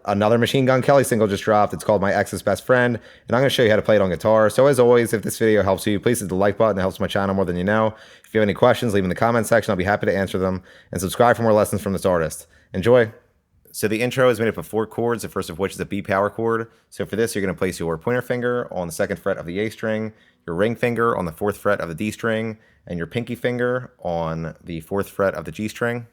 another Machine Gun Kelly single just dropped. It's called My Ex's Best Friend, and I'm going to show you how to play it on guitar. So as always, if this video helps you, please hit the like button. It helps my channel more than you know. If you have any questions, leave them in the comment section. I'll be happy to answer them. And subscribe for more lessons from this artist. Enjoy. So the intro is made up of 4 chords, the first of which is a B power chord. So for this, you're going to place your pointer finger on the 2nd fret of the A string, your ring finger on the 4th fret of the D string, and your pinky finger on the 4th fret of the G string.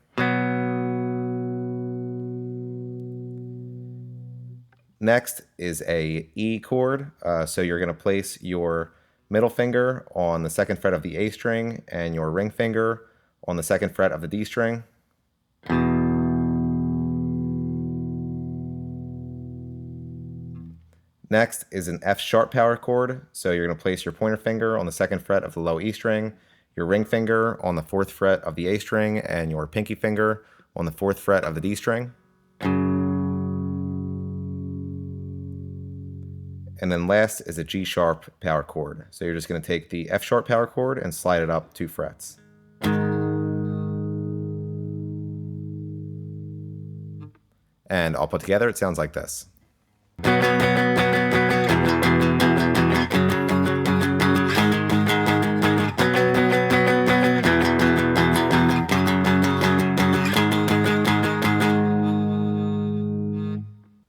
Next is a E chord. So you're going to place your middle finger on the 2nd fret of the A string and your ring finger on the 2nd fret of the D string. Next is an F sharp power chord. So you're going to place your pointer finger on the 2nd fret of the low E string, your ring finger on the 4th fret of the A string, and your pinky finger on the 4th fret of the D string. And then last is a G sharp power chord. So you're just going to take the F sharp power chord and slide it up 2 frets. And all put together, it sounds like this.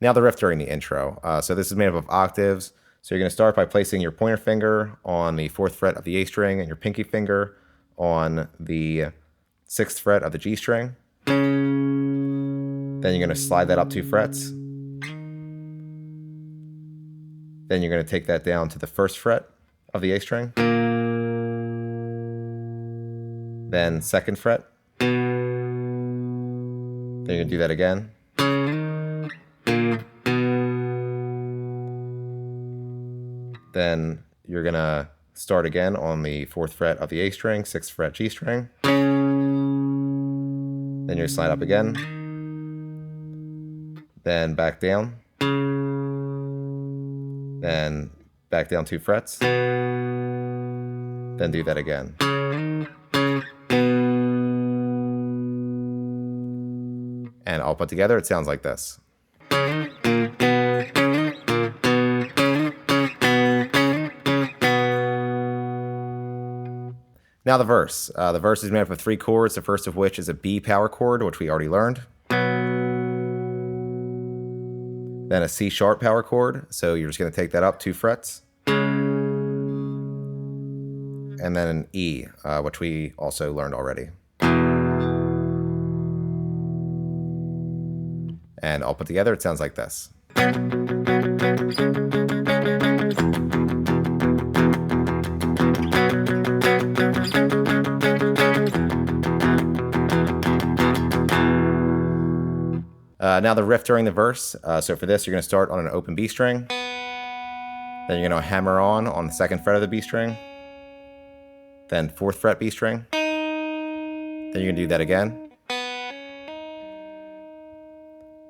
Now the riff during the intro. So this is made up of octaves. So you're going to start by placing your pointer finger on the 4th fret of the A string and your pinky finger on the 6th fret of the G string. Then you're going to slide that up 2 frets. Then you're going to take that down to the 1st fret of the A string. Then 2nd fret. Then you're going to do that again. Then you're going to start again on the 4th fret of the A string, 6th fret G string. Then you're going to slide up again. Then back down. Then back down 2 frets. Then do that again. And all put together, it sounds like this. Now the verse. The verse is made up of 3 chords, the first of which is a B power chord, which we already learned. Then a C sharp power chord, so you're just going to take that up 2 frets. And then an E, which we also learned already. And all put together, it sounds like this. Now the riff during the verse. So for this, you're going to start on an open B string. Then you're going to hammer on the 2nd fret of the B string. Then 4th fret B string. Then you're going to do that again.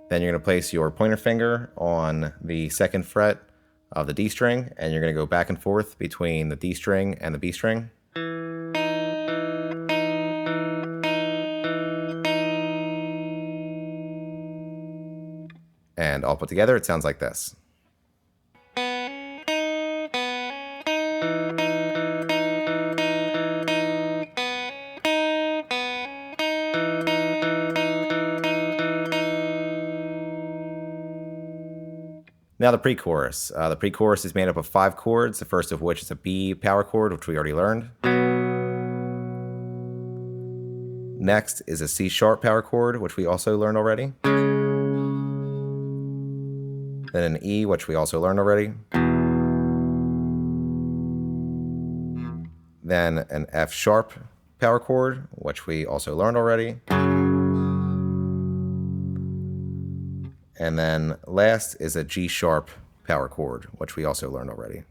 Then you're going to place your pointer finger on the 2nd fret of the D string, and you're going to go back and forth between the D string and the B string. And all put together, it sounds like this. Now the pre-chorus. The pre-chorus is made up of 5 chords, the first of which is a B power chord, which we already learned. Next is a C sharp power chord, which we also learned already. Then an E, which we also learned already. Then an F sharp power chord, which we also learned already. And then last is a G sharp power chord, which we also learned already.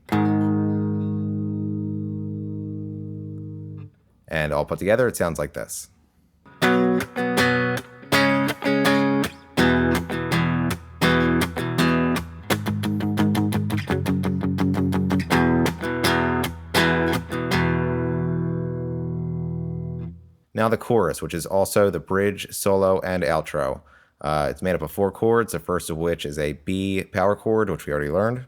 And all put together, it sounds like this. Now the chorus, which is also the bridge, solo, and outro. It's made up of 4 chords, the first of which is a B power chord, which we already learned.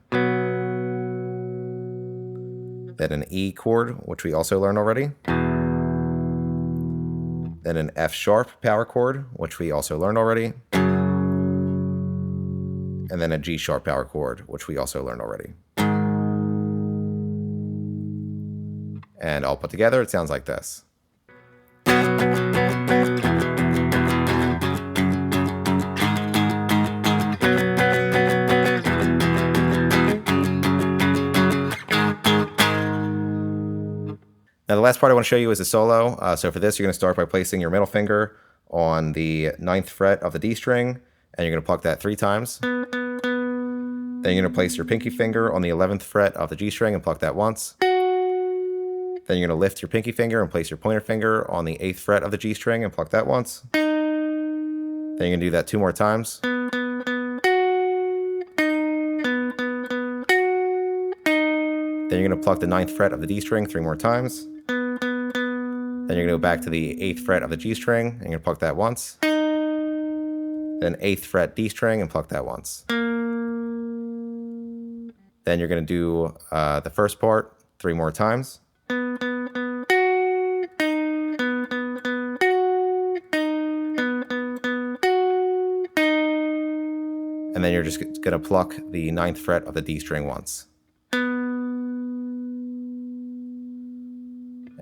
Then an E chord, which we also learned already. Then an F sharp power chord, which we also learned already. And then a G sharp power chord, which we also learned already. And all put together, it sounds like this. Now the last part I want to show you is a solo. So for this, you're going to start by placing your middle finger on the 9th fret of the D string, and you're going to pluck that 3 times. Then you're going to place your pinky finger on the 11th fret of the G string and pluck that once. Then you're going to lift your pinky finger and place your pointer finger on the 8th fret of the G string and pluck that once. Then you're going to do that 2 more times. Then you're going to pluck the 9th fret of the D string 3 more times. Then you're going to go back to the 8th fret of the G string, and you're going to pluck that once. Then 8th fret D string and pluck that once. Then you're going to do the first part 3 more times. And then you're just going to pluck the 9th fret of the D string once.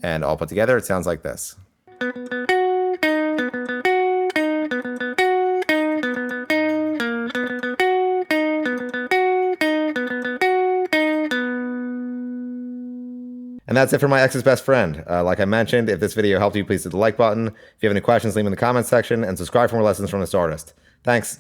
And all put together, it sounds like this. And that's it for my ex's best friend. Like I mentioned, if this video helped you, please hit the like button. If you have any questions, leave them in the comments section, and subscribe for more lessons from this artist. Thanks.